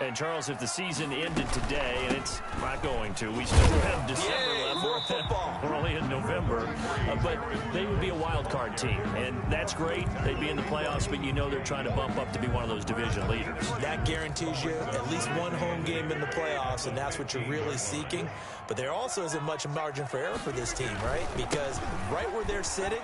And, Charles, if the season ended today, and it's not going to, we still have December left. More football. We're only in November. But they would be a wild card team, and that's great. They'd be in the playoffs, but you know they're trying to bump up to be one of those division leaders. That guarantees you at least one home game in the playoffs, and that's what you're really seeking. But there also isn't much margin for error for this team, right? Because right where they're sitting,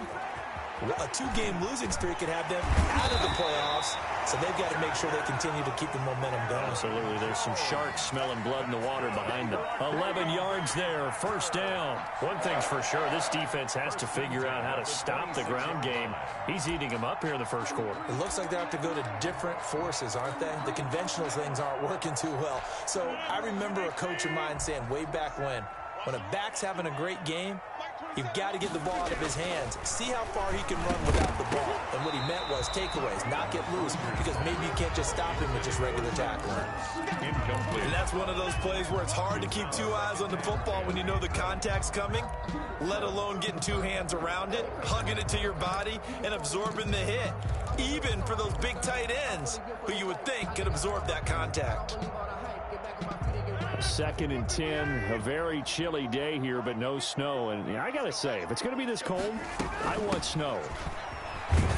a 2-game losing streak could have them out of the playoffs, so they've got to make sure they continue to keep the momentum going. Absolutely. There's some sharks smelling blood in the water behind them. 11 yards there, first down. One thing's for sure, this defense has to figure out how to stop the ground game. He's eating them up here in the first quarter. It looks like they have to go to different forces, aren't they? The conventional things aren't working too well. So I remember a coach of mine saying way back when a back's having a great game, you've got to get the ball out of his hands. See how far he can run without the ball. And what he meant was takeaways, not get loose, because maybe you can't just stop him with just regular tackling. And that's one of those plays where it's hard to keep 2 eyes on the football when you know the contact's coming, let alone getting 2 hands around it, hugging it to your body, and absorbing the hit. Even for those big tight ends who you would think could absorb that contact. 2nd and 10, a very chilly day here, but no snow. And I got to say, if it's going to be this cold, I want snow.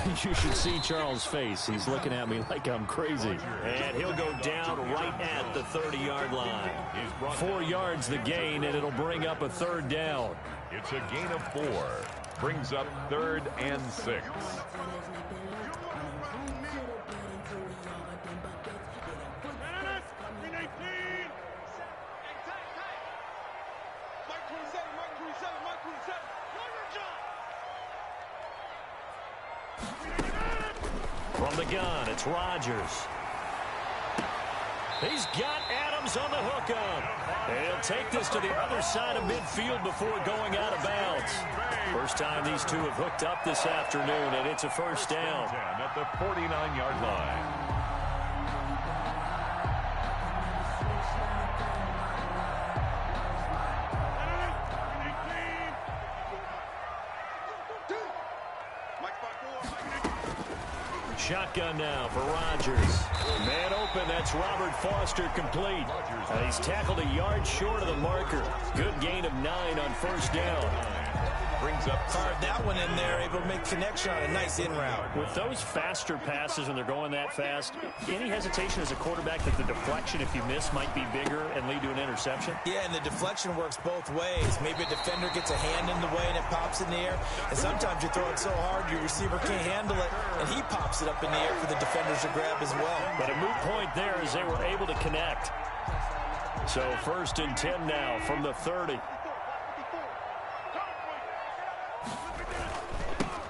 You should see Charles' face. He's looking at me like I'm crazy. And he'll go down right at the 30-yard line. 4 yards the gain, and it'll bring up a 3rd down. It's a gain of 4. Brings up 3rd and 6. From the gun, it's Rodgers. He's got Adams on the hookup. And he'll take this to the other side of midfield before going out of bounds. First time these two have hooked up this afternoon, and it's a first down. At the 49-yard line. Shotgun now for Rodgers. Man open, that's Robert Foster complete. And he's tackled a yard short of the marker. Good gain of 9 on first down. Brings up carved that one in there, able to make connection on a nice in route. With those faster passes when they're going that fast, any hesitation as a quarterback that the deflection, if you miss, might be bigger and lead to an interception? Yeah, and the deflection works both ways. Maybe a defender gets a hand in the way and it pops in the air. And sometimes you throw it so hard your receiver can't handle it, and he pops it up in the air for the defenders to grab as well. But a moot point there as they were able to connect. So 1st and 10 now from the 30.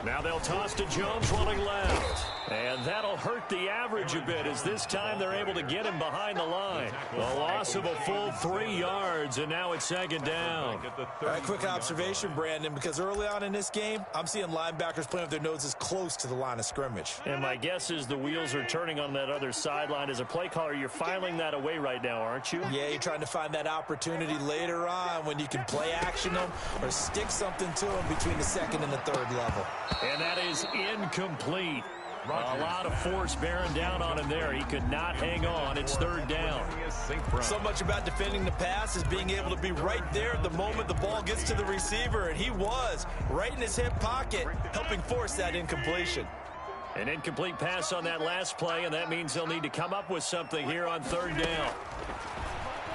Now they'll toss to Jones running left. And that'll hurt the average a bit as this time they're able to get him behind the line. A loss of a full 3 yards, and now it's 2nd down. All right, quick observation, Brandon, because early on in this game, I'm seeing linebackers playing with their noses close to the line of scrimmage. And my guess is the wheels are turning on that other sideline. As a play caller, you're filing that away right now, aren't you? Yeah, you're trying to find that opportunity later on when you can play action them or stick something to them between the 2nd and the 3rd level. And that is incomplete. A lot of force bearing down on him there. He could not hang on. It's 3rd down. So much about defending the pass is being able to be right there the moment the ball gets to the receiver, and he was right in his hip pocket, helping force that incompletion. An incomplete pass on that last play, and that means they'll need to come up with something here on 3rd down.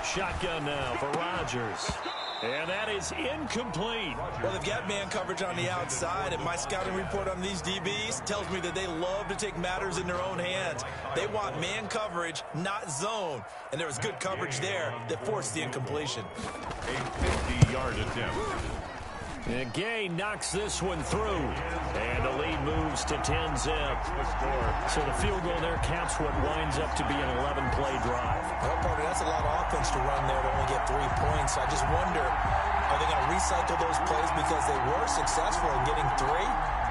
Shotgun now for Rodgers. And that is incomplete. Well, they've got man coverage on the outside, and my scouting report on these DBs tells me that they love to take matters in their own hands. They want man coverage, not zone. And there was good coverage there that forced the incompletion. A 50-yard attempt. And Gay knocks this one through. And the lead moves to 10-zip. So the field goal there caps what winds up to be an 11-play drive. Well, partner, that's a lot of offense to run there to only get 3 points. I just wonder, are they going to recycle those plays because they were successful in getting 3?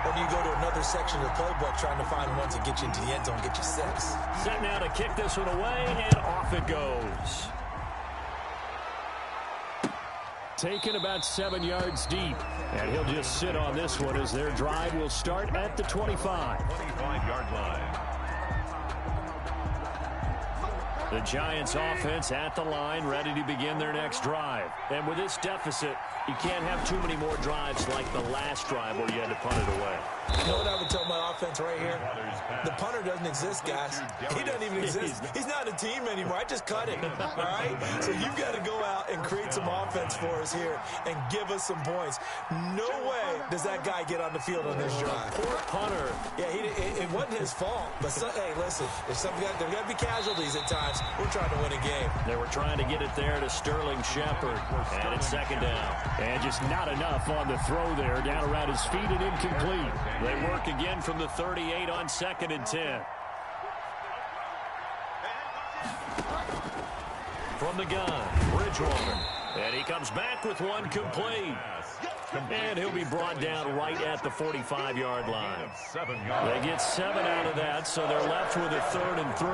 Or do you go to another section of the playbook trying to find one to get you into the end zone, get you 6? Set now to kick this one away, and off it goes. Taken about 7 yards deep. And he'll just sit on this one as their drive will start at the 25. 25-yard line. The Giants offense at the line, ready to begin their next drive. And with this deficit, you can't have too many more drives like the last drive where you had to punt it away. You know what I would tell my offense right here? The punter doesn't exist, guys. He doesn't even exist. He's not a team anymore. I just cut him, all right? So you've got to go out and create some offense for us here and give us some points. No way does that guy get on the field on this drive. Poor punter. Yeah, it wasn't his fault. But, hey, listen, there's got to be casualties at times. We're trying to win a game. They were trying to get it there to Sterling Shepard. And it's second down. And just not enough on the throw there. Down around his feet and incomplete. They work again from the 38 on 2nd and 10. From the gun, Bridgewater. And he comes back with one complete. And he'll be brought down right at the 45-yard line. They get 7 out of that, so they're left with a 3rd and 3.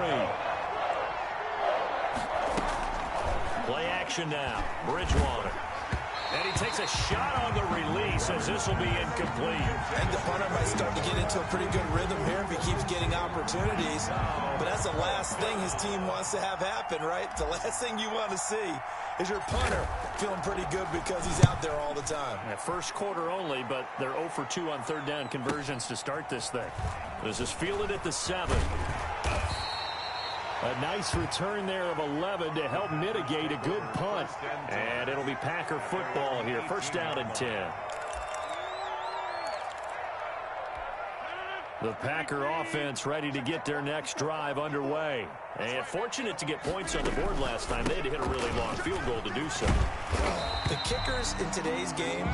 Play action now. Bridgewater. And he takes a shot on the release as this will be incomplete. And the punter might start to get into a pretty good rhythm here if he keeps getting opportunities. But that's the last thing his team wants to have happen, right? The last thing you want to see is your punter feeling pretty good because he's out there all the time. Yeah, first quarter only, but they're 0 for 2 on 3rd down conversions to start this thing. This is fielded at the 7. A nice return there of 11 to help mitigate a good punt. And it'll be Packer football here. 1st down and 10. The Packer offense ready to get their next drive underway. And fortunate to get points on the board last time. They had to hit a really long field goal to do so. The kickers in today's game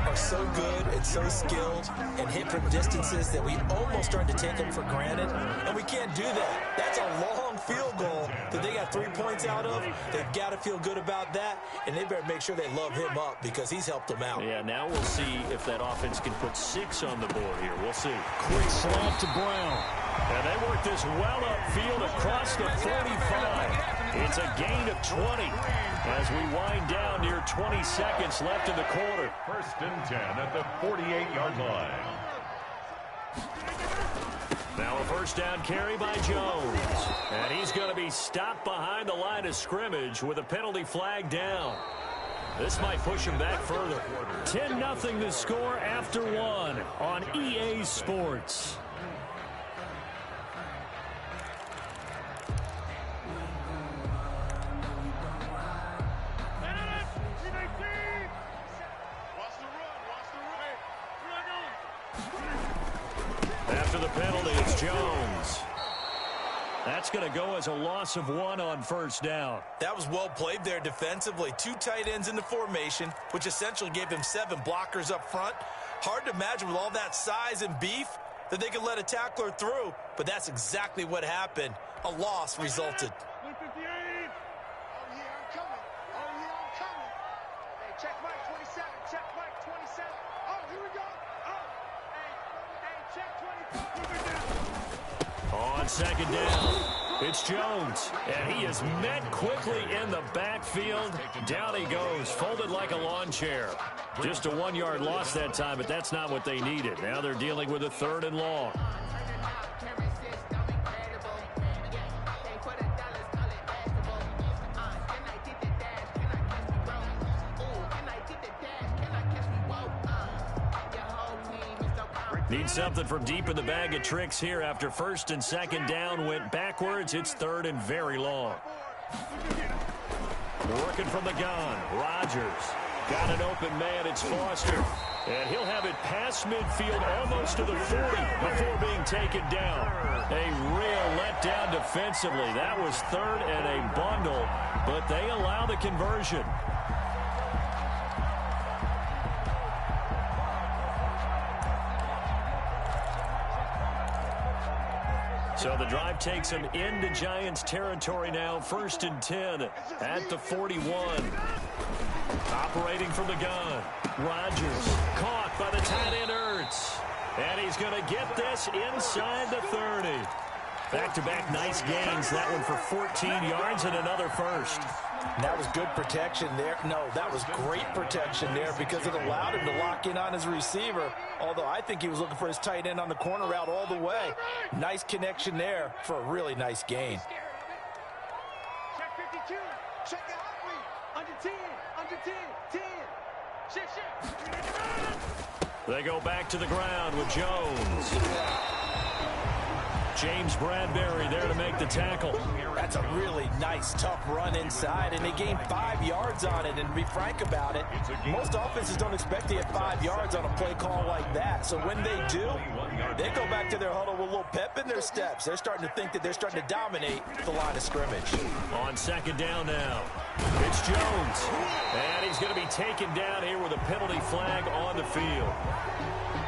are so good and so skilled and hit from distances that we almost start to take them for granted. And we can't do that. That's a long field goal that they got 3 points out of. They've got to feel good about that. And they better make sure they love him up because he's helped them out. Yeah, now we'll see if that offense can put 6 on the board here. We'll see. Quick slant to Brown. And they work this well upfield across the 45. It's a gain of 20 as we wind down near 20 seconds left in the quarter. 1st and 10 at the 48-yard line. Now a 1st down carry by Jones. And he's going to be stopped behind the line of scrimmage with a penalty flag down. This might push him back further. 10-0 the score after 1 on EA Sports. After the penalty, it's Jones. That's going to go as a loss of 1 on 1st down. That was well played there defensively. 2 tight ends in the formation, which essentially gave him 7 blockers up front. Hard to imagine with all that size and beef that they could let a tackler through, but that's exactly what happened. A loss resulted. On 2nd down, it's Jones, and he is met quickly in the backfield. Down he goes, folded like a lawn chair. Just a 1-yard loss that time, but that's not what they needed. Now they're dealing with a 3rd and long. Need something from deep in the bag of tricks here after 1st and 2nd down went backwards. It's 3rd and very long. Working from the gun. Rodgers got an open man. It's Foster. And he'll have it past midfield almost to the 40 before being taken down. A real letdown defensively. That was 3rd and a bundle, but they allow the conversion. So the drive takes them into Giants territory now. 1st and 10 at the 41. Operating from the gun. Rodgers caught by the tight end Ertz. And he's going to get this inside the 30. Back-to-back nice gains. That one for 14 yards and another 1st. That was good protection there. No, that was great protection there because it allowed him to lock in on his receiver. Although I think he was looking for his tight end on the corner route all the way. Nice connection there for a really nice gain. They go back to the ground with Jones. James Bradbury there to make the tackle. That's a really nice, tough run inside, and they gained 5 yards on it. And to be frank about it, most offenses don't expect to get 5 yards on a play call like that. So when they do, they go back to their huddle with a little pep in their steps. They're starting to think that they're starting to dominate the line of scrimmage. On second down now, it's Jones. And he's going to be taken down here with a penalty flag on the field.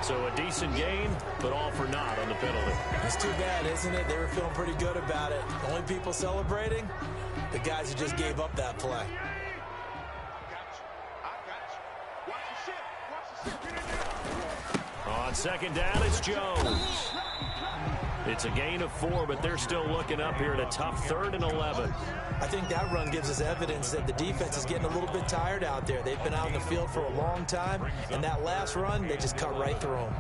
So a decent game, but all for naught on the penalty. It's too bad, isn't it? They were feeling pretty good about it. The only people celebrating, the guys who just gave up that play. On second down, it's Jones. It's a gain of 4, but they're still looking up here at a tough 3rd and 11. I think that run gives us evidence that the defense is getting a little bit tired out there. They've been out in the field for a long time, and that last run, they just cut right through them.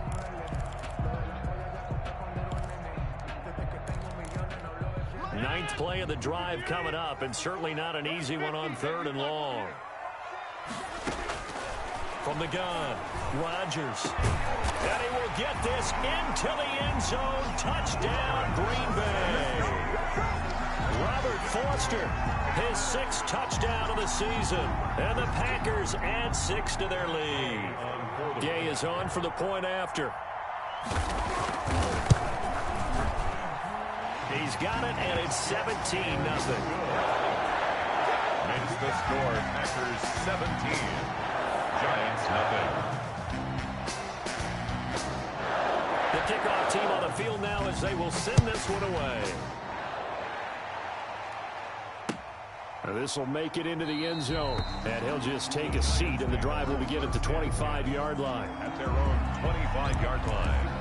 Ninth play of the drive coming up, and certainly not an easy one on 3rd and long. From the gun, Rodgers. And he will get this into the end zone. Touchdown, Green Bay. Robert Foster, his 6th touchdown of the season. And the Packers add 6 to their lead. Gay is on for the point after. He's got it, and it's 17-0. Makes the score Packers 17. Giants nothing. The kickoff team on the field now as they will send this one away. This will make it into the end zone. And he'll just take a seat, and the drive will begin at the 25-yard line. At their own 25-yard line.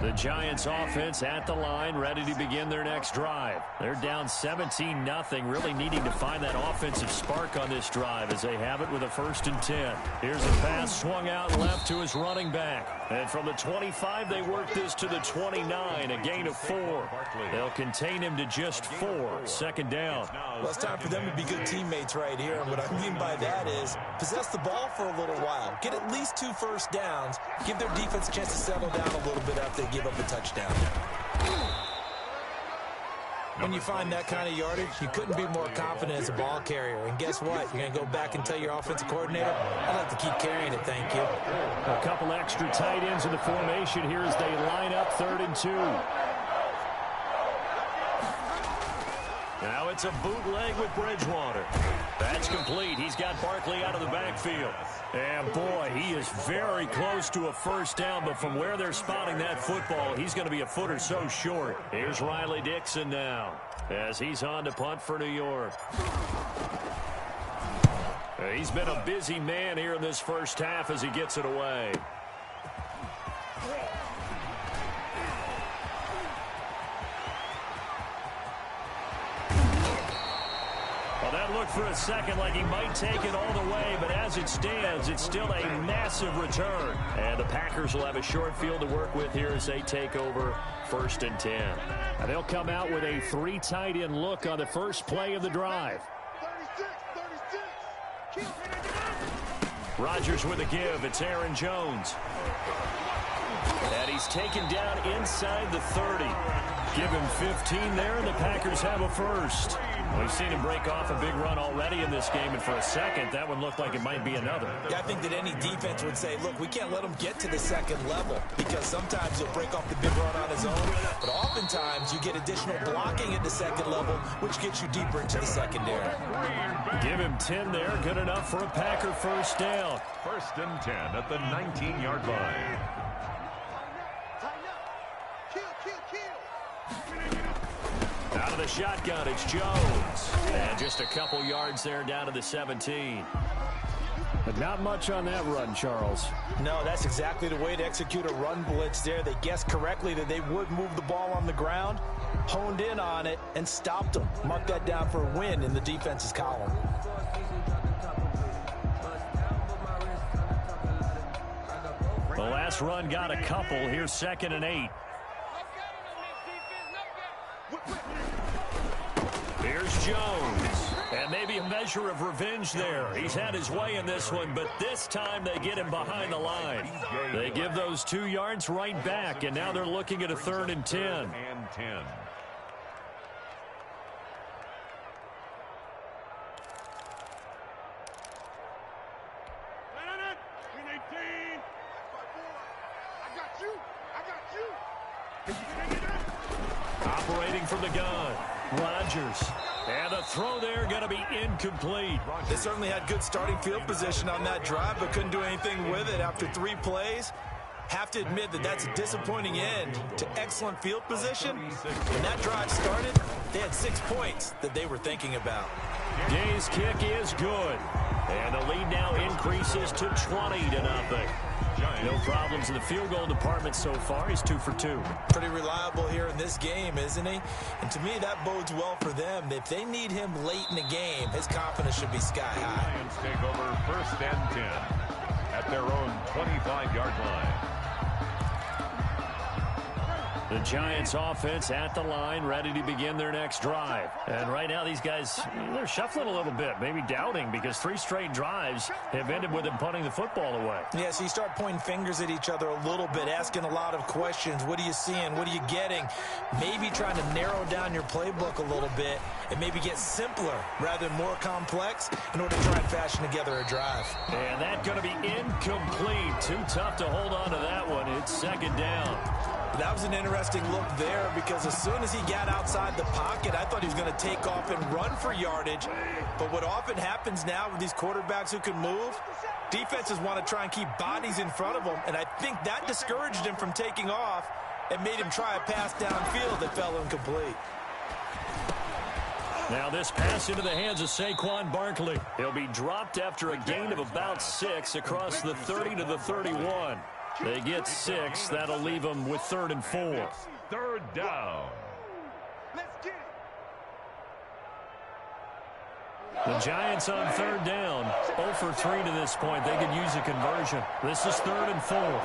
The Giants offense at the line, ready to begin their next drive. They're down 17-0, really needing to find that offensive spark on this drive as they have it with a 1st and 10. Here's a pass swung out left to his running back. And from the 25, they work this to the 29, a gain of 4. They'll contain him to just 4. 2nd down. Well, it's time for them to be good teammates right here. And what I mean by that is possess the ball for a little while. Get at least 2 first downs. Give their defense a chance to settle down a little bit after they give up a touchdown. When you find that kind of yardage, you couldn't be more confident as a ball carrier. And guess what? You're going to go back and tell your offensive coordinator, I'd like to keep carrying it, thank you. A couple extra tight ends in the formation here as they line up 3rd and 2. Now it's a bootleg with Bridgewater. That's complete. He's got Barkley out of the backfield. And boy, he is very close to a 1st down, but from where they're spotting that football, he's going to be a foot or so short. Here's Riley Dixon now as he's on to punt for New York. He's been a busy man here in this first half as he gets it away. Looked for a second like he might take it all the way, but as it stands, it's still a massive return. And the Packers will have a short field to work with here as they take over 1st and 10. And they'll come out with a 3 tight end look on the first play of the drive. 36. Rodgers with a give. It's Aaron Jones. And he's taken down inside the 30. Give him 15 there, and the Packers have a 1st. We've seen him break off a big run already in this game, and for a second, that one looked like it might be another. Yeah, I think that any defense would say, look, we can't let him get to the 2nd level because sometimes he'll break off the big run on his own, but oftentimes you get additional blocking at the 2nd level, which gets you deeper into the secondary. Give him 10 there, good enough for a Packer 1st down. 1st and 10 at the 19-yard line. Out of the shotgun, it's Jones. And just a couple yards there down to the 17. But not much on that run, Charles. No, that's exactly the way to execute a run blitz there. They guessed correctly that they would move the ball on the ground, honed in on it, and stopped them. Mark that down for a win in the defense's column. The last run got a couple. Here's 2nd and 8. Here's Jones. And maybe a measure of revenge there. He's had his way in this one, but this time they get him behind the line. They give those 2 yards right back, and now they're looking at a 3rd and 10. Operating from the gun, Rodgers. And the throw there going to be incomplete. They certainly had good starting field position on that drive, but couldn't do anything with it after 3 plays. Have to admit that that's a disappointing end to excellent field position. When that drive started, they had 6 points that they were thinking about. Gay's kick is good. And the lead now increases to 20-0. No problems in the field goal department so far. He's 2 for 2. Pretty reliable here in this game, isn't he? And to me, that bodes well for them. If they need him late in the game, his confidence should be sky high. Lions take over 1st and 10 at their own 25-yard line. The Giants offense at the line, ready to begin their next drive. And right now these guys, they're shuffling a little bit, maybe doubting, because 3 straight drives have ended with them punting the football away. Yeah, so you start pointing fingers at each other a little bit, asking a lot of questions. What are you seeing? What are you getting? Maybe trying to narrow down your playbook a little bit and maybe get simpler rather than more complex in order to try and fashion together a drive. And that's going to be incomplete. Too tough to hold on to that one. It's 2nd down. That was an interesting look there because as soon as he got outside the pocket, I thought he was going to take off and run for yardage. But what often happens now with these quarterbacks who can move, defenses want to try and keep bodies in front of them, and I think that discouraged him from taking off and made him try a pass downfield that fell incomplete. Now this pass into the hands of Saquon Barkley. He'll be dropped after a gain of about 6 across the 30 to the 31. They get 6. That'll leave them with 3rd and 4. 3rd down. The Giants on 3rd down. 0 for 3 to this point. They could use a conversion. This is 3rd and 4.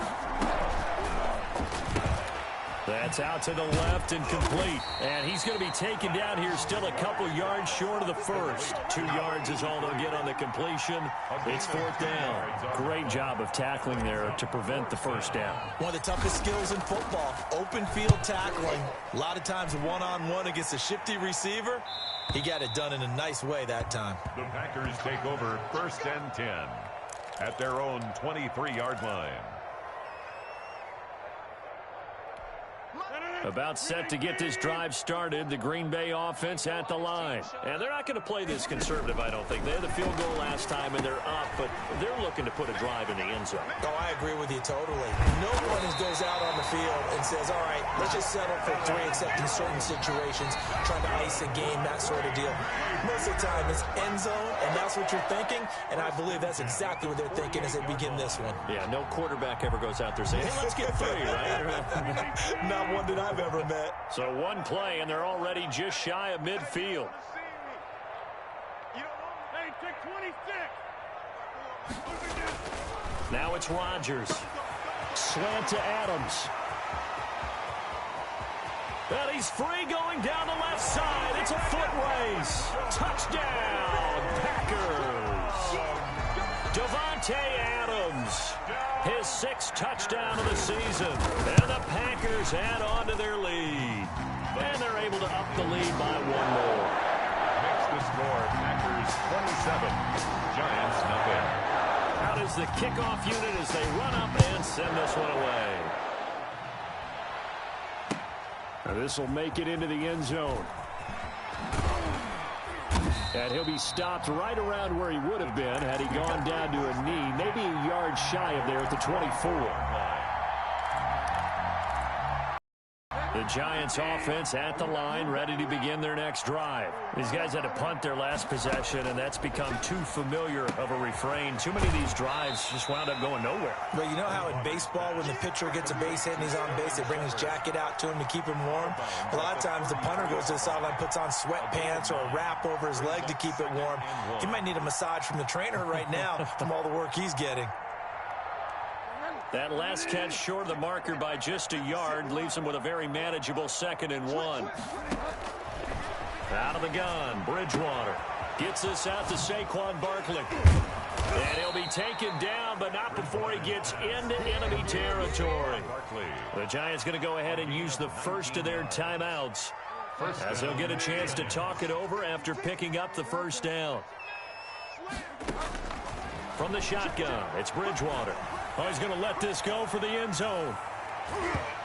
That's out to the left and complete. And he's going to be taken down here still a couple yards short of the first. 2 yards is all they'll get on the completion. It's 4th down. Great job of tackling there to prevent the first down. One of the toughest skills in football, open field tackling. A lot of times one-on-one against a shifty receiver. He got it done in a nice way that time. The Packers take over 1st and 10 at their own 23-yard line. About set to get this drive started, the Green Bay offense at the line. And they're not going to play this conservative, I don't think. They had the field goal last time, and they're up, but they're looking to put a drive in the end zone. Oh, I agree with you totally. No one goes out on the field and says, all right, let's just settle for 3, except in certain situations, trying to ice a game, that sort of deal. Most of the time, it's end zone, and that's what you're thinking, and I believe that's exactly what they're thinking as they begin this one. Yeah, no quarterback ever goes out there saying, hey, let's get 3, right? Not one that I've ever met. So 1 play, and they're already just shy of midfield. Now it's Rodgers. Slant to Adams. And he's free going down the left side. It's a foot race. Touchdown, Packers. Davante Adams. His 6th touchdown of the season. And the Packers add on to their lead. And they're able to up the lead by 1 more. Makes the score Packers 27, Giants nothing. Out is the kickoff unit as they run up and send this one away. Now this will make it into the end zone. And he'll be stopped right around where he would have been had he gone down to a knee, maybe a yard shy of there at the 24. The Giants offense at the line, ready to begin their next drive. These guys had to punt their last possession, and that's become too familiar of a refrain. Too many of these drives just wound up going nowhere. But you know how in baseball, when the pitcher gets a base hit and he's on base, they bring his jacket out to him to keep him warm? A lot of times the punter goes to the sideline, puts on sweatpants or a wrap over his leg to keep it warm. He might need a massage from the trainer right now from all the work he's getting. That last catch short of the marker by just a yard leaves him with a very manageable 2nd and 1. Out of the gun, Bridgewater gets this out to Saquon Barkley. And he'll be taken down, but not before he gets into enemy territory. The Giants going to go ahead and use the first of their timeouts, as he'll get a chance to talk it over after picking up the first down. From the shotgun, it's Bridgewater. Oh, he's going to let this go for the end zone.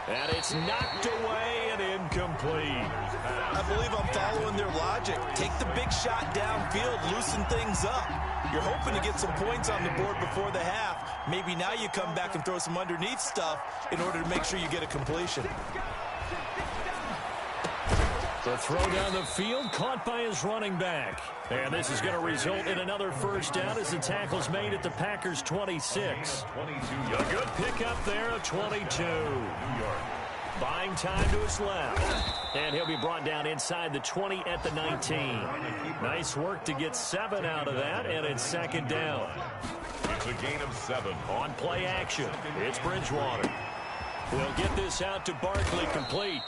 And it's knocked away and incomplete. I believe I'm following their logic. Take the big shot downfield, loosen things up. You're hoping to get some points on the board before the half. Maybe now you come back and throw some underneath stuff in order to make sure you get a completion. The throw down the field, caught by his running back. And this is going to result in another first down as the tackle's made at the Packers' 26. A good pickup there of 22. Buying time to his left. And he'll be brought down inside the 20 at the 19. Nice work to get 7 out of that, and it's 2nd down. It's a gain of 7. On play action, it's Bridgewater. He'll get this out to Barkley, complete.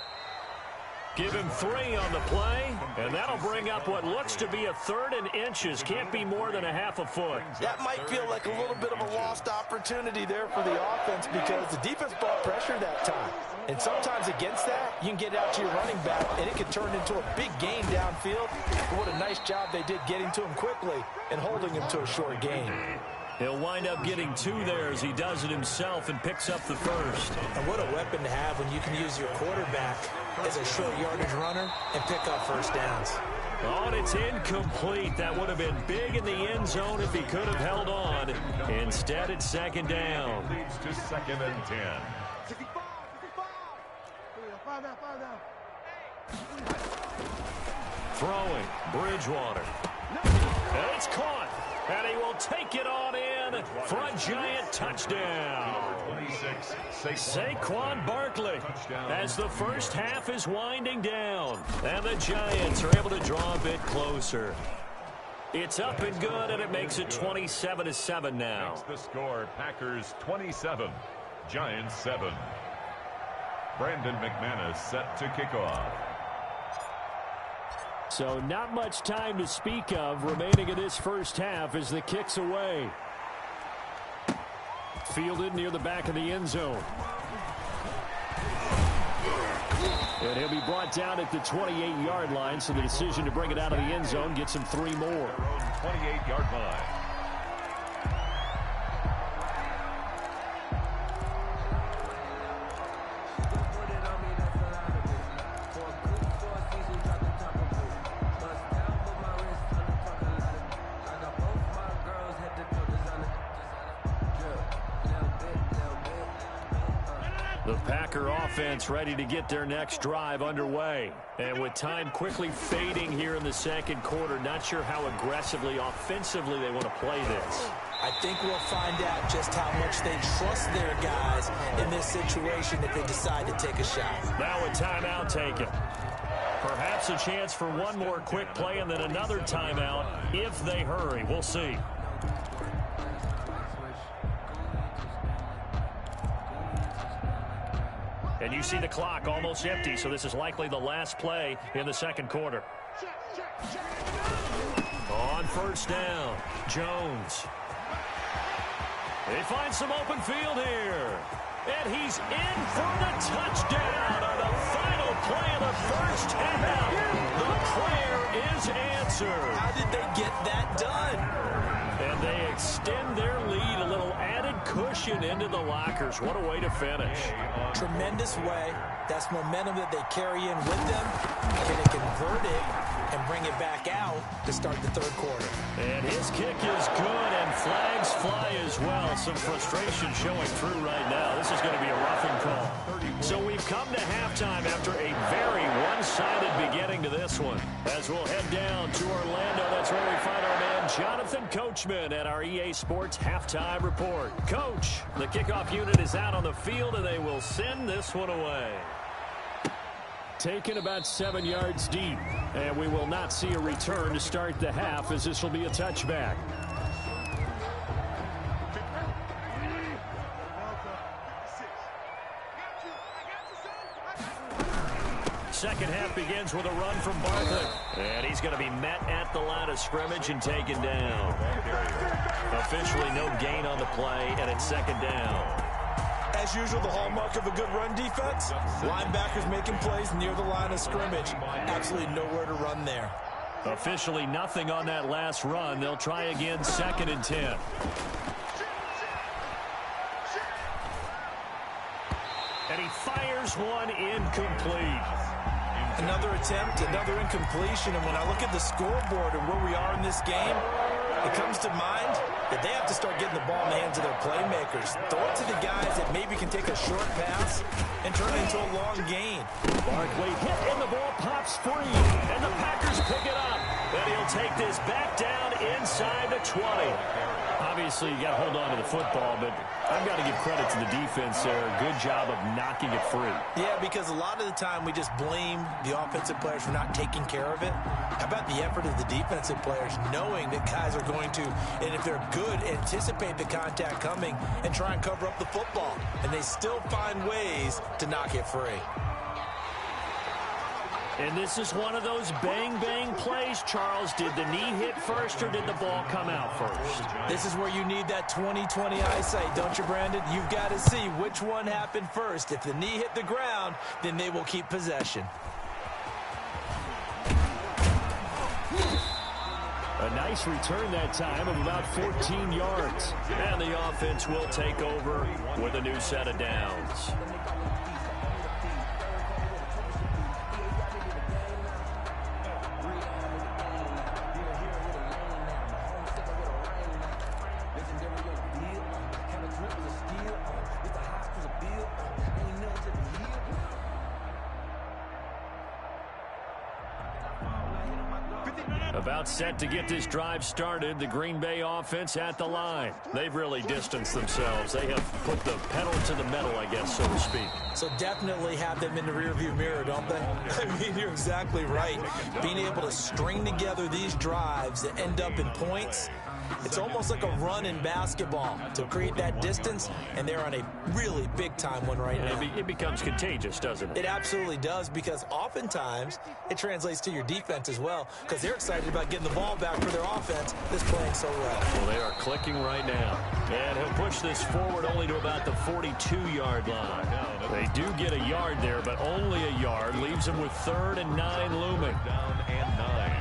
Give him 3 on the play, and that'll bring up what looks to be a 3rd and inches. Can't be more than a half a foot. That might feel like a little bit of a lost opportunity there for the offense because the defense brought pressure that time. And sometimes against that, you can get out to your running back, and it can turn into a big gain downfield. But what a nice job they did getting to him quickly and holding him to a short gain. He'll wind up getting 2 there as he does it himself and picks up the first. And what a weapon to have when you can use your quarterback as a short yardage runner and pick up first downs. Oh, and it's incomplete. That would have been big in the end zone if he could have held on. Instead, it's 2nd down. Leads to 2nd and 10. Throwing, Bridgewater. And it's caught. And he will take it on in for a Giant touchdown. 26, Saquon Barkley as the first half is winding down. And the Giants are able to draw a bit closer. It's up and good, and it makes it 27-7 now. Makes the score Packers 27, Giants 7. Brandon McManus set to kick off. So not much time to speak of remaining in this first half as the kick's away. Fielded near the back of the end zone. And he'll be brought down at the 28-yard line, so the decision to bring it out of the end zone gets him 3 more. 28-yard line. The Packer offense ready to get their next drive underway. And with time quickly fading here in the 2nd quarter, not sure how aggressively, offensively they want to play this. I think we'll find out just how much they trust their guys in this situation if they decide to take a shot. Now a timeout taken. Perhaps a chance for one more quick play and then another timeout if they hurry. We'll see. And you see the clock almost empty, so this is likely the last play in the 2nd quarter. On first down, Jones. They find some open field here. And he's in for the touchdown on the final play of the first half. The prayer is answered. How did they get that done? And they extend their lead, a little added cushion into the lockers. What a way to finish. Tremendous way. That's momentum that they carry in with them. Can they convert it and bring it back out to start the 3rd quarter? And his kick is good, and flags fly as well. Some frustration showing through right now. This is going to be a roughing call. So we've come to halftime after a very one-sided beginning to this one. As we'll head down to Orlando, that's where we find our man Jonathan Coachman at our EA Sports Halftime Report. Coach, the kickoff unit is out on the field, and they will send this one away. Taken about 7 yards deep, and we will not see a return to start the half as this will be a touchback. second half begins with a run from Barkley. And he's going to be met at the line of scrimmage and taken down. Officially no gain on the play, and it's second down. As usual, the hallmark of a good run defense, linebackers making plays near the line of scrimmage. Absolutely nowhere to run there. Officially nothing on that last run. They'll try again, 2nd and 10. And he fires one incomplete. Another attempt, another incompletion. And when I look at the scoreboard and where we are in this game, it comes to mind that they have to start getting the ball in the hands of their playmakers. Throw it to the guys that maybe can take a short pass and turn it into a long gain. Barkley hit and the ball pops free. And the Packers pick it up. And he'll take this back down inside the 20. Obviously, you got to hold on to the football, but I've got to give credit to the defense there. Good job of knocking it free. Yeah, because a lot of the time we just blame the offensive players for not taking care of it. How about the effort of the defensive players knowing that guys are going to, and if they're good, anticipate the contact coming and try and cover up the football. And they still find ways to knock it free. And this is one of those bang-bang plays, Charles. Did the knee hit first or did the ball come out first? This is where you need that 20/20 eyesight, don't you, Brandon? You've got to see which one happened first. If the knee hit the ground, then they will keep possession. A nice return that time of about 14 yards. And the offense will take over with a new set of downs. About set to get this drive started, the Green Bay offense at the line. They've really distanced themselves. They have put the pedal to the metal, I guess, so to speak. So definitely have them in the rearview mirror, don't they? I mean, you're exactly right. Being able to string together these drives that end up in points, it's almost like a run in basketball to create that distance, and they're on a really big-time one right now. It becomes contagious, doesn't it? It absolutely does, because oftentimes it translates to your defense as well, because they're excited about getting the ball back for their offense that's playing so well. Well, they are clicking right now. And he'll push this forward only to about the 42-yard line. They do get a yard there, but only a yard. Leaves them with 3rd and 9 looming. Down and 9.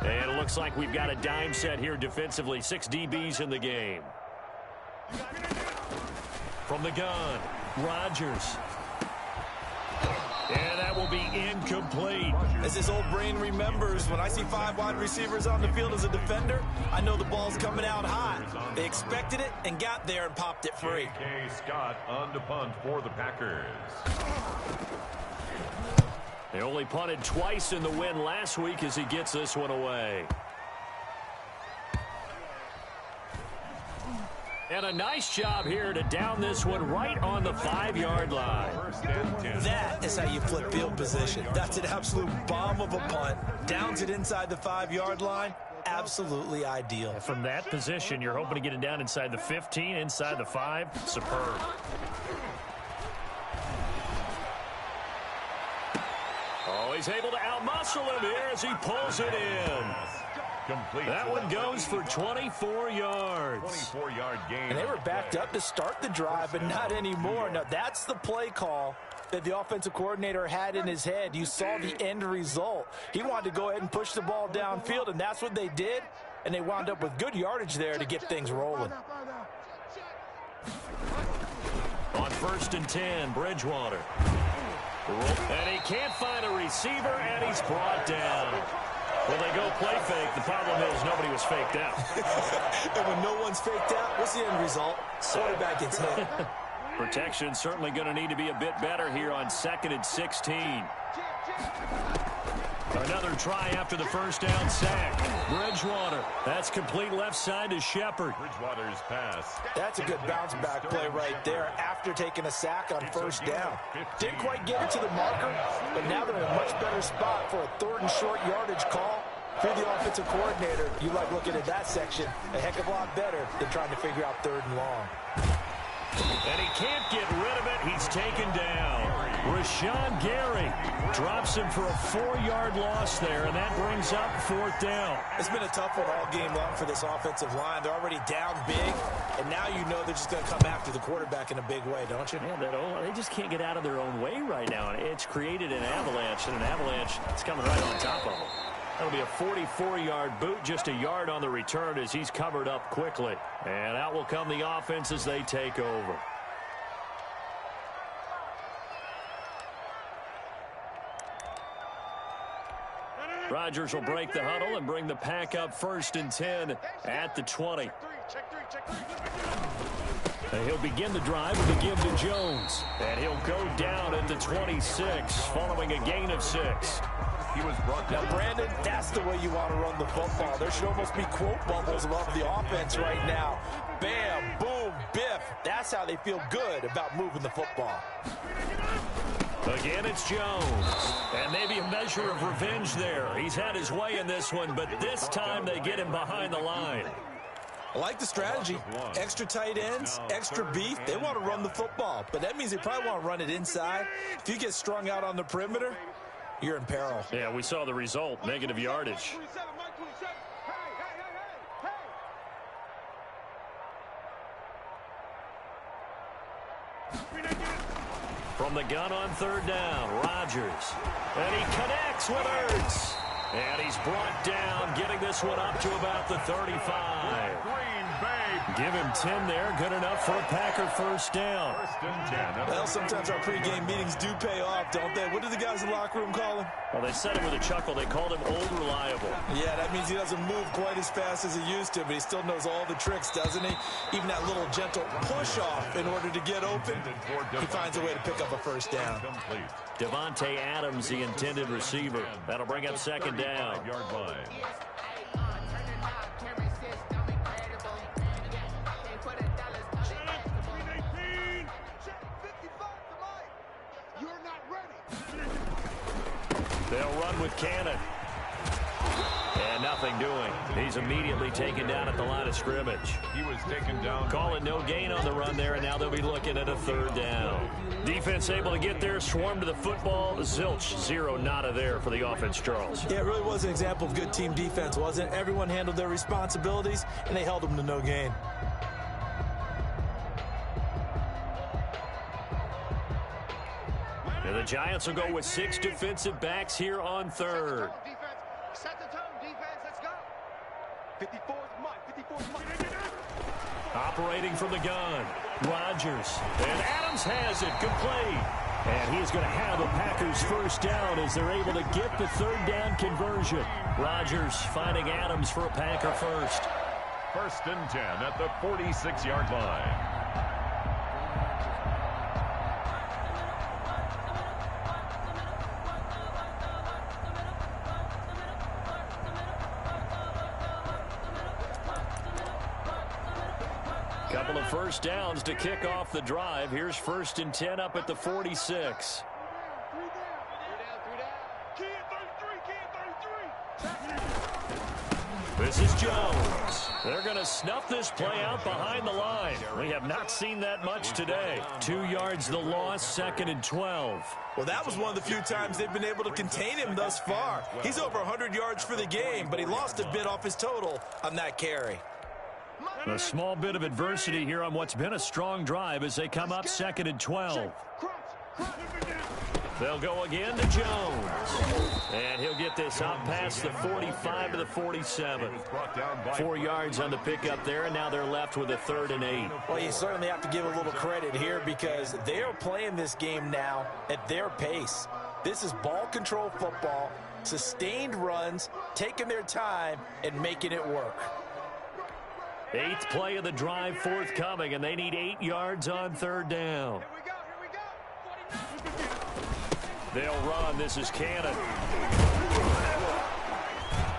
And it looks like we've got a dime set here defensively. 6 DBs in the game. From the gun, Rodgers. And that will be incomplete. As his old brain remembers, when I see 5 wide receivers on the field as a defender, I know the ball's coming out hot. They expected it and got there and popped it free. J.K. Scott on the punt for the Packers. They only punted twice in the win last week as he gets this one away. And a nice job here to down this one right on the 5-yard line. That is how you flip field position. That's an absolute bomb of a punt. Downs it inside the 5-yard line. Absolutely ideal. From that position, you're hoping to get it down inside the 15, inside the 5. Superb. Oh, he's able to outmuscle him here as he pulls it in. Complete. That one goes for 24 yards. 24-yard gain. And they were backed up to start the drive, but not anymore. Now, that's the play call that the offensive coordinator had in his head. You saw the end result. He wanted to go ahead and push the ball downfield, and that's what they did. And they wound up with good yardage there to get things rolling. On 1st and 10, Bridgewater. And he can't find a receiver, and he's brought down. Well, they go play fake. The problem is nobody was faked out. And when no one's faked out, what's the end result? Quarterback gets hit. Protection certainly going to need to be a bit better here on 2nd and 16. Another try after the first down sack. Bridgewater. That's complete left side to Shepard. Bridgewater's pass. That's a good bounce back play right there after taking a sack on first down. Didn't quite get it to the marker, but now they're in a much better spot for a 3rd and short yardage call. If you're the offensive coordinator, you like looking at that section a heck of a lot better than trying to figure out 3rd and long. And he can't get rid of it. He's taken down. Rashawn Gary drops him for a 4-yard loss there, and that brings up 4th down. It's been a tough one all game long for this offensive line. They're already down big, and now you know they're just going to come after the quarterback in a big way, don't you? Yeah, they just can't get out of their own way right now, and it's created an avalanche, and an avalanche is coming right on top of them. That'll be a 44-yard boot, just a yard on the return as he's covered up quickly. And out will come the offense as they take over. Rodgers will break the huddle and bring the pack up 1st and 10 at the 20. And he'll begin the drive with a give to Jones. And he'll go down at the 26 following a gain of 6. He was brought down. Now, Brandon, that's the way you want to run the football. There should almost be quote bubbles above the offense right now. Bam, boom, biff. That's how they feel good about moving the football. Again, it's Jones. And maybe a measure of revenge there. He's had his way in this one, but this time they get him behind the line. I like the strategy. Extra tight ends, extra beef. They want to run the football, but that means they probably want to run it inside. If you get strung out on the perimeter, you're in peril. Yeah, we saw the result, negative yardage. From the gun on 3rd down, Rodgers. And he connects with Ertz. And he's brought down, getting this one up to about the 35. Give him 10 there. Good enough for a Packer 1st down. Well, sometimes our pregame meetings do pay off, don't they? What do the guys in the locker room call him? Well, they said it with a chuckle. They called him Old Reliable. Yeah, that means he doesn't move quite as fast as he used to, but he still knows all the tricks, doesn't he? Even that little gentle push-off in order to get open, he finds a way to pick up a 1st down. Devontae Adams, the intended receiver. That'll bring up 2nd down. They'll run with Cannon. And nothing doing. He's immediately taken down at the line of scrimmage. He was taken down. Call it no gain on the run there, and now they'll be looking at a 3rd down. Defense able to get there, swarm to the football. Zilch, 0, nada there for the offense, Charles. Yeah, it really was an example of good team defense, wasn't it? Everyone handled their responsibilities, and they held them to no gain. And the Giants will go with 6 defensive backs here on 3rd. Set the tone, defense. Let's go. 54's Mike. Operating from the gun. Rodgers. And Adams has it. Complete. And he is going to have a Packers 1st down as they're able to get the 3rd down conversion. Rodgers finding Adams for a Packer 1st. 1st and 10 at the 46-yard line. Couple of 1st downs to kick off the drive. Here's 1st and 10 up at the 46. This is Jones. They're going to snuff this play out behind the line. We have not seen that much today. 2 yards the loss, 2nd and 12. Well, that was one of the few times they've been able to contain him thus far. He's over 100 yards for the game, but he lost a bit off his total on that carry. A small bit of adversity here on what's been a strong drive as they come up 2nd and 12. They'll go again to Jones. And he'll get this up past the 45 to the 47. 4 yards on the pickup there, and now they're left with a 3rd and 8. Well, you certainly have to give a little credit here because they are playing this game now at their pace. This is ball control football, sustained runs, taking their time, and making it work. 8th play of the drive forthcoming, and they need 8 yards on 3rd down. They'll run. This is Cannon.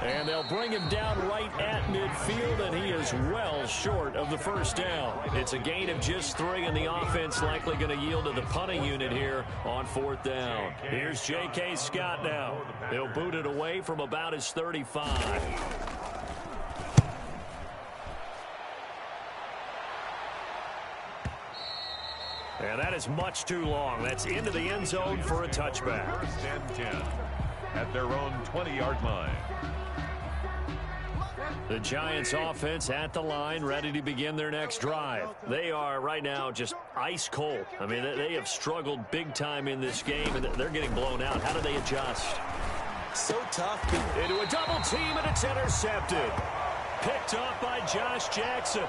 And they'll bring him down right at midfield, and he is well short of the first down. It's a gain of just 3, and the offense likely going to yield to the punting unit here on 4th down. Here's J.K. Scott now. He'll boot it away from about his 35. And that is much too long. That's into the end zone for a touchback. 1st and 10 at their own 20-yard line. The Giants offense at the line, ready to begin their next drive. They are right now just ice cold. I mean, they have struggled big time in this game, and they're getting blown out. How do they adjust? So tough. Into a double team, and it's intercepted. Picked up by Josh Jackson.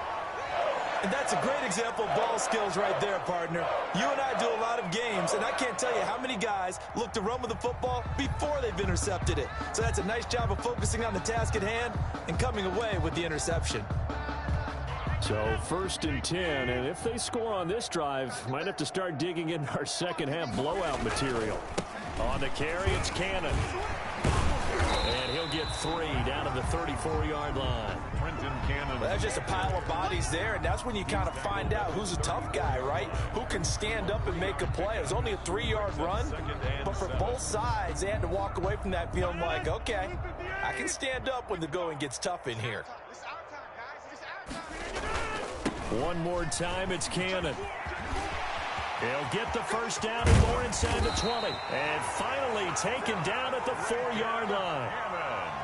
And that's a great example of ball skills right there, partner. You and I do a lot of games, and I can't tell you how many guys look to run with the football before they've intercepted it. So that's a nice job of focusing on the task at hand and coming away with the interception. So 1st and 10, and if they score on this drive, might have to start digging in our second half blowout material. On the carry, it's Cannon. And he'll get 3 down to the 34-yard line. Well, that's just a pile of bodies there, and that's when you kind of find out who's a tough guy, right? Who can stand up and make a play. It was only a 3-yard run, but for both sides, they had to walk away from that feeling like, okay, I can stand up when the going gets tough in here. One more time, it's Cannon. He'll get the first down and more inside the 20. And finally taken down at the 4-yard line.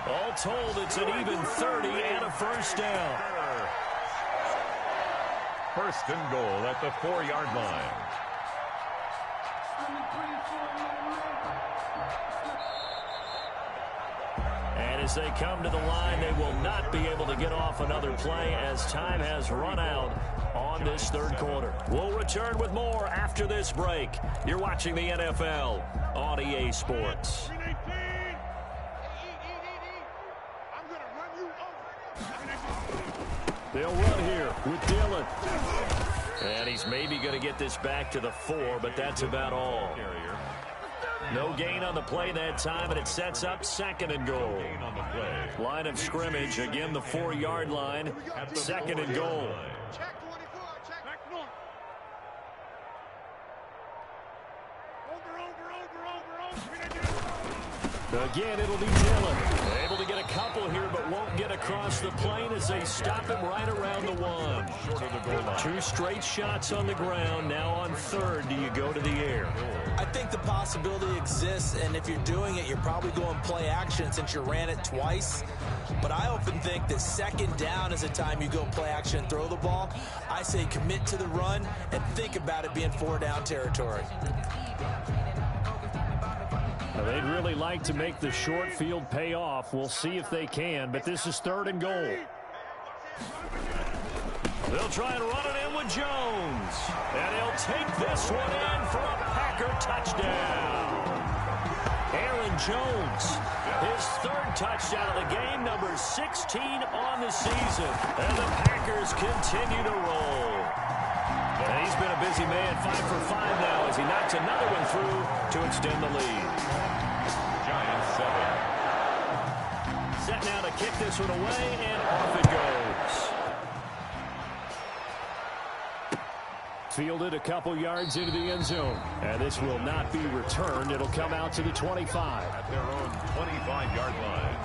All told, it's an even 30 and a first down. 1st and goal at the 4-yard line. And as they come to the line, they will not be able to get off another play as time has run out on this 3rd quarter. We'll return with more after this break. You're watching the NFL on EA Sports. They'll run here with Dillon. And he's maybe going to get this back to the 4, but that's about all. No gain on the play that time, and it sets up 2nd and goal. Line of scrimmage, again the 4-yard line, 2nd and goal. Again, it'll be Dillon. Able to get a couple here, but won't get across the plane as they stop him right around the 1. 2 straight shots on the ground. Now on 3rd, do you go to the air? I think the possibility exists, and if you're doing it, you're probably going play action since you ran it twice. But I often think that 2nd down is a time you go play action and throw the ball. I say commit to the run and think about it being 4-down territory. Now, they'd really like to make the short field pay off. We'll see if they can, but this is 3rd and goal. They'll try and run it in with Jones. And he'll take this one in for a Packer touchdown. Aaron Jones, his 3rd touchdown of the game, number 16 on the season. And the Packers continue to roll. And he's been a busy man, 5 for 5 now as he knocks another one through to extend the lead. Giants 7. Set now to kick this one away, and off it goes. Fielded a couple yards into the end zone. And this will not be returned. It'll come out to the 25. At their own 25-yard line.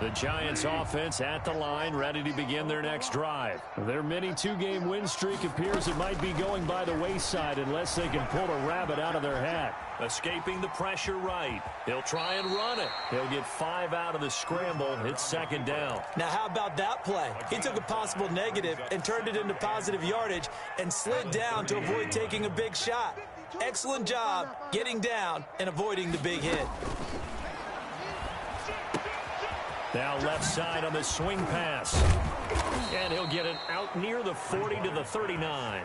The Giants offense at the line, ready to begin their next drive. Their mini 2-game win streak appears it might be going by the wayside unless they can pull a rabbit out of their hat. Escaping the pressure right. He'll try and run it. He'll get 5 out of the scramble. It's 2nd down. Now, how about that play? He took a possible negative and turned it into positive yardage and slid down to avoid taking a big shot. Excellent job getting down and avoiding the big hit. Now left side on the swing pass. And he'll get it out near the 40 to the 39.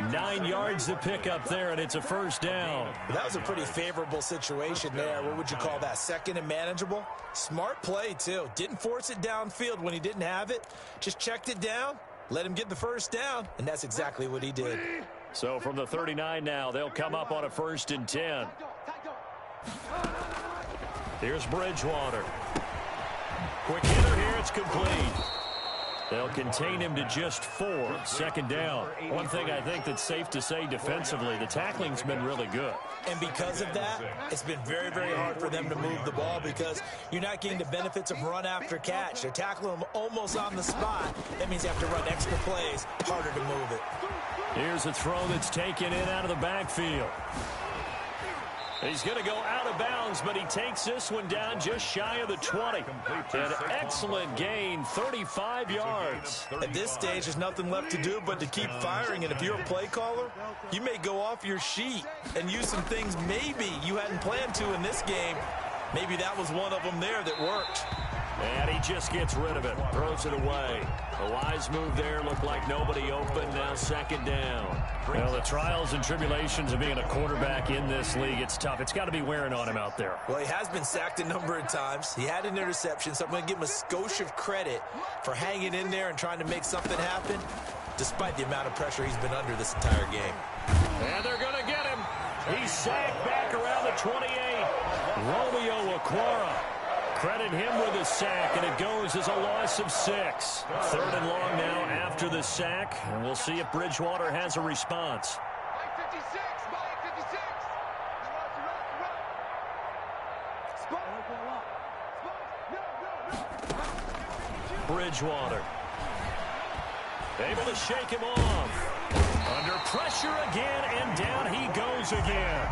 9 yards to pick up there, and it's a first down. That was a pretty favorable situation there. What would you call that? 2nd and manageable? Smart play, too. Didn't force it downfield when he didn't have it. Just checked it down, let him get the first down, and that's exactly what he did. So from the 39 now, they'll come up on a 1st and 10. Here's Bridgewater. Quick hitter here. It's complete. They'll contain him to just 4. Second down. One thing I think that's safe to say defensively, the tackling's been really good. And because of that, it's been very, very hard for them to move the ball because you're not getting the benefits of run after catch. They're tackling them almost on the spot. That means you have to run extra plays, harder to move it. Here's a throw that's taken in out of the backfield. He's going to go out of bounds, but he takes this one down just shy of the 20. An excellent gain, 35 yards. At this stage, there's nothing left to do but to keep firing. And if you're a play caller, you may go off your sheet and use some things maybe you hadn't planned to in this game. Maybe that was one of them there that worked. And he just gets rid of it, throws it away. A wise move there, looked like nobody open, now second down. Well, the trials and tribulations of being a quarterback in this league, it's tough. It's got to be wearing on him out there. Well, he has been sacked a number of times. He had an interception, so I'm going to give him a skosh of credit for hanging in there and trying to make something happen, despite the amount of pressure he's been under this entire game. And they're going to get him. He's sacked back around the 28. Romeo Okwara. Credit him with a sack, and it goes as a loss of 6. Third and long now after the sack, and we'll see if Bridgewater has a response. Bridgewater. Able to shake him off. Under pressure again, and down he goes again.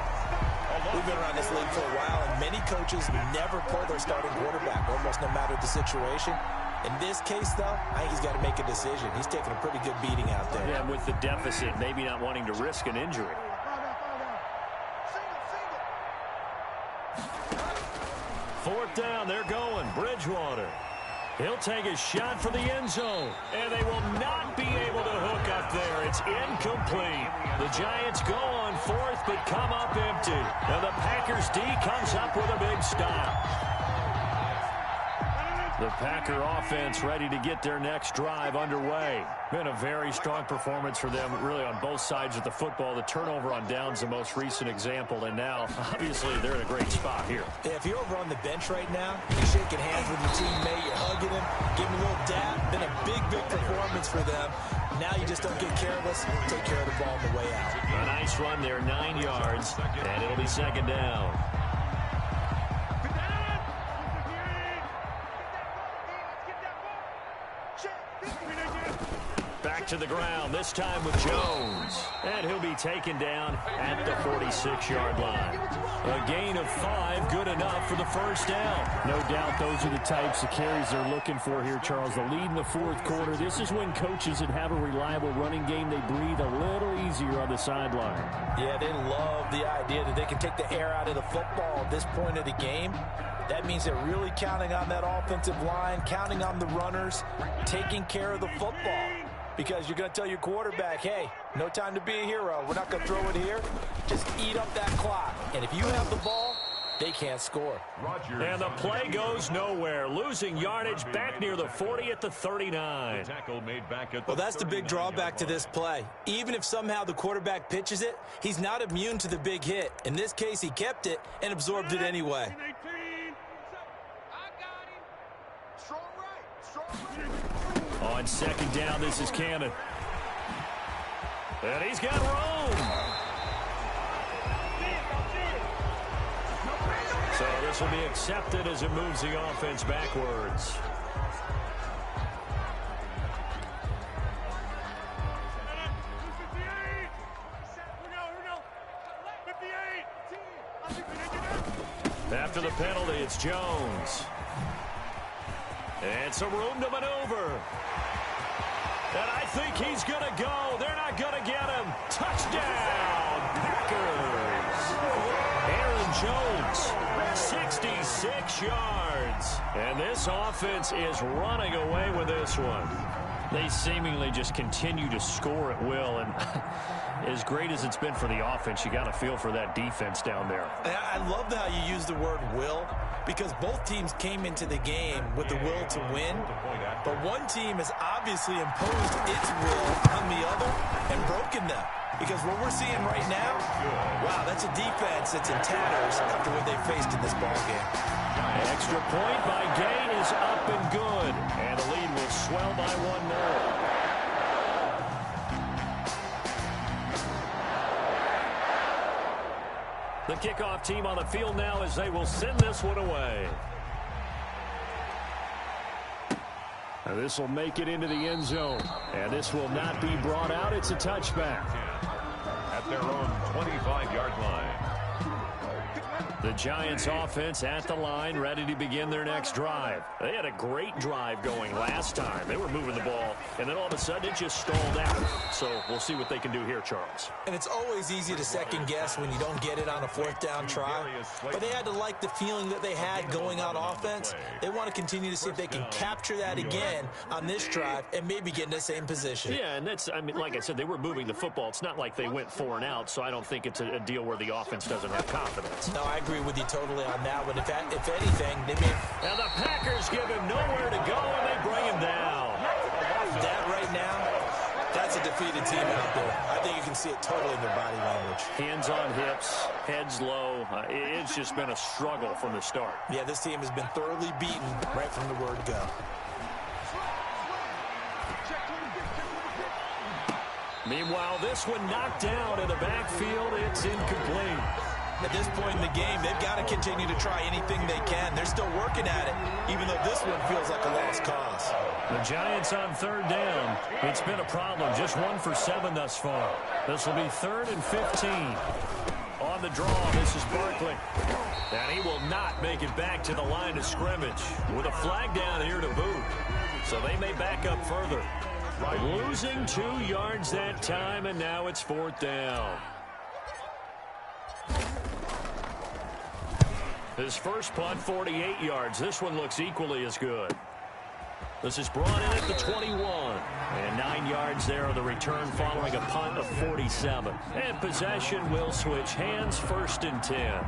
We've been around this league for a while, and many coaches never pull their starting quarterback, almost no matter the situation. In this case, though, I think he's got to make a decision. He's taking a pretty good beating out there. Yeah, with the deficit, maybe not wanting to risk an injury. Fourth down, they're going. Bridgewater. He'll take a shot for the end zone. And they will not be able to hook up there. It's incomplete. The Giants go on fourth, but come up empty. And the Packers D comes up with a big stop. The Packer offense ready to get their next drive underway. Been a very strong performance for them, really, on both sides of the football. The turnover on downs, the most recent example, and now, obviously, they're in a great spot here. Yeah, if you're over on the bench right now, you're shaking hands with your teammate, you're hugging him, giving him a little dab. Been a big, big performance for them. Now you just don't get careless, take care of the ball on the way out. A nice run there, 9 yards, and it'll be second down. Back to the ground, this time with Jones. And he'll be taken down at the 46-yard line. A gain of 5, good enough for the first down. No doubt those are the types of carries they're looking for here, Charles. The lead in the fourth quarter. This is when coaches that have a reliable running game, they breathe a little easier on the sideline. Yeah, they love the idea that they can take the air out of the football at this point of the game. That means they're really counting on that offensive line, counting on the runners, taking care of the football. Because you're going to tell your quarterback, hey, no time to be a hero. We're not going to throw it here. Just eat up that clock. And if you have the ball, they can't score. And the play goes nowhere. Losing yardage back near the 40 at the 39. Well, that's the big drawback to this play. Even if somehow the quarterback pitches it, he's not immune to the big hit. In this case, he kept it and absorbed it anyway. On second down, this is Cannon. And he's got room. So this will be accepted as it moves the offense backwards. After the penalty, it's Jones. And some room to maneuver. And I think he's going to go. They're not going to get him. Touchdown, Packers. Aaron Jones, 66 yards. And this offense is running away with this one. They seemingly just continue to score at will. And as great as it's been for the offense, you got to feel for that defense down there. I love how you use the word will, because both teams came into the game with the will to win, but one team has obviously imposed its will on the other and broken them. Because what we're seeing right now, wow, that's a defense that's in tatters after what they faced in this ballgame. Extra point by Gay is up and good. And the lead will swell by one more. The kickoff team on the field now as they will send this one away. And this will make it into the end zone. And this will not be brought out. It's a touchback. At their own 25-yard line. The Giants offense at the line, ready to begin their next drive. They had a great drive going last time. They were moving the ball, and then all of a sudden it just stalled out. So we'll see what they can do here, Charles. And it's always easy to second guess when you don't get it on a fourth down try. But they had to like the feeling that they had going on offense. They want to continue to see if they can capture that again on this drive and maybe get in the same position. Yeah, and that's, I mean, like I said, they were moving the football. It's not like they went 4 and out, so I don't think it's a deal where the offense doesn't have confidence. No, I agree with you totally on that one. If anything, they may... Now the Packers give him nowhere to go, and they bring him down. That right now, that's a defeated team out there. I think you can see it totally in their body language. Hands on hips, heads low. It's just been a struggle from the start. Yeah, this team has been thoroughly beaten right from the word go. Meanwhile, this one knocked down in the backfield. It's incomplete. At this point in the game, they've got to continue to try anything they can. They're still working at it, even though this one feels like a lost cause. The Giants on 3rd down. It's been a problem. Just 1 for 7 thus far. This will be 3rd and 15. On the draw, this is Barkley. And he will not make it back to the line of scrimmage with a flag down here to boot. So they may back up further. Losing 2 yards that time, and now it's 4th down. His first punt, 48 yards. This one looks equally as good. This is brought in at the 21. And 9 yards there on the return following a punt of 47. And possession will switch hands, 1st and 10.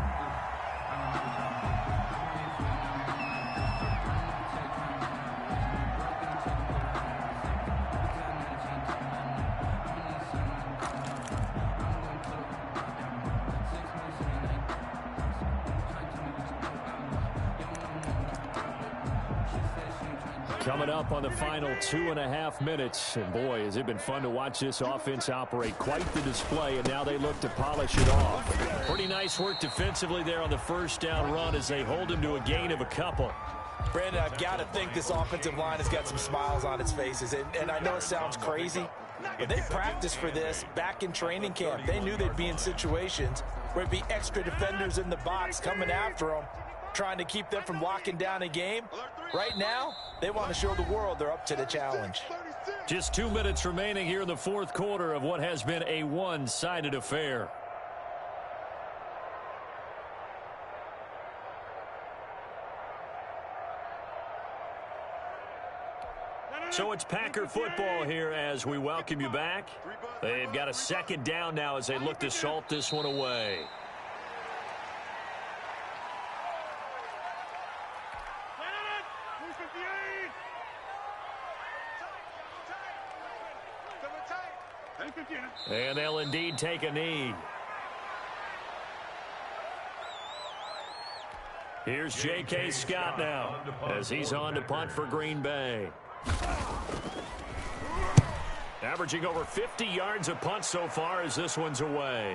Coming up on the final 2.5 minutes. And boy, has it been fun to watch this offense operate. Quite the display, and now they look to polish it off. Pretty nice work defensively there on the 1st down run as they hold him to a gain of a couple. Brandon, I've got to think this offensive line has got some smiles on its faces. And I know it sounds crazy, but they practiced for this back in training camp. They knew they'd be in situations where it'd be extra defenders in the box coming after them, trying to keep them from locking down a game. Right now, they want to show the world they're up to the challenge. Just 2 minutes remaining here in the 4th quarter of what has been a one-sided affair. So it's Packer football here as we welcome you back. They've got a 2nd down now as they look to salt this one away. And they'll indeed take a knee. Here's J.K. Scott now as he's on to punt for Green Bay. Averaging over 50 yards a punt so far as this one's away.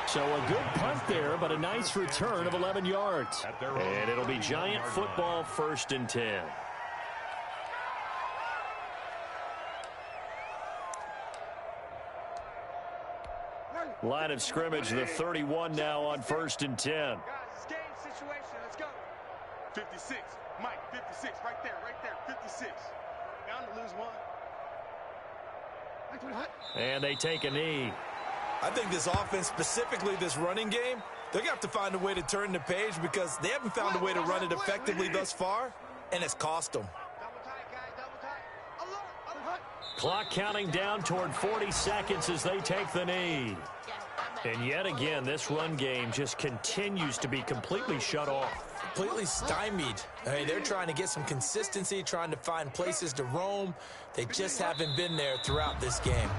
So a good punt there, but a nice return of 11 yards. And it'll be Giant football, 1st and 10. Line of scrimmage, the 31 now on 1st and 10. Guys, it's game situation. Let's go. 56. Mike, 56. Right there. 56. Down to lose 1. And they take a knee. I think this offense, specifically this running game, they're going to have to find a way to turn the page because they haven't found a way to run it effectively thus far, and it's cost them. Double tight, guys. Double tight. Alert. Clock counting down toward 40 seconds as they take the knee. And yet again, this run game just continues to be completely shut off. Completely stymied. I mean, they're trying to get some consistency, trying to find places to roam. They just haven't been there throughout this game.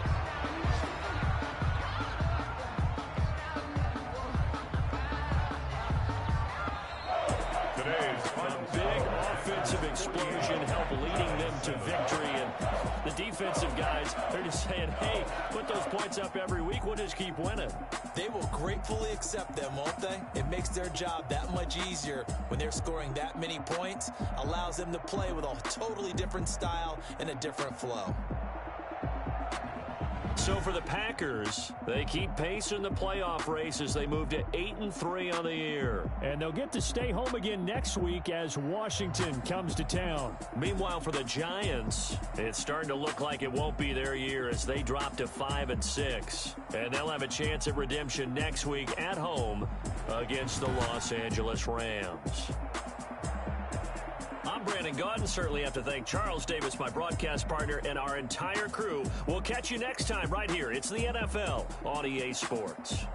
defensive guys, they're just saying, hey, put those points up every week. We'll just keep winning. They will gratefully accept them, won't they? It makes their job that much easier when they're scoring that many points. Allows them to play with a totally different style and a different flow. So for the Packers, they keep pace in the playoff race as they move to 8-3 on the year. And they'll get to stay home again next week as Washington comes to town. Meanwhile, for the Giants, it's starting to look like it won't be their year as they drop to 5-6. And they'll have a chance at redemption next week at home against the Los Angeles Rams. I'm Brandon Gaudin. Certainly have to thank Charles Davis, my broadcast partner, and our entire crew. We'll catch you next time right here. It's the NFL on EA Sports.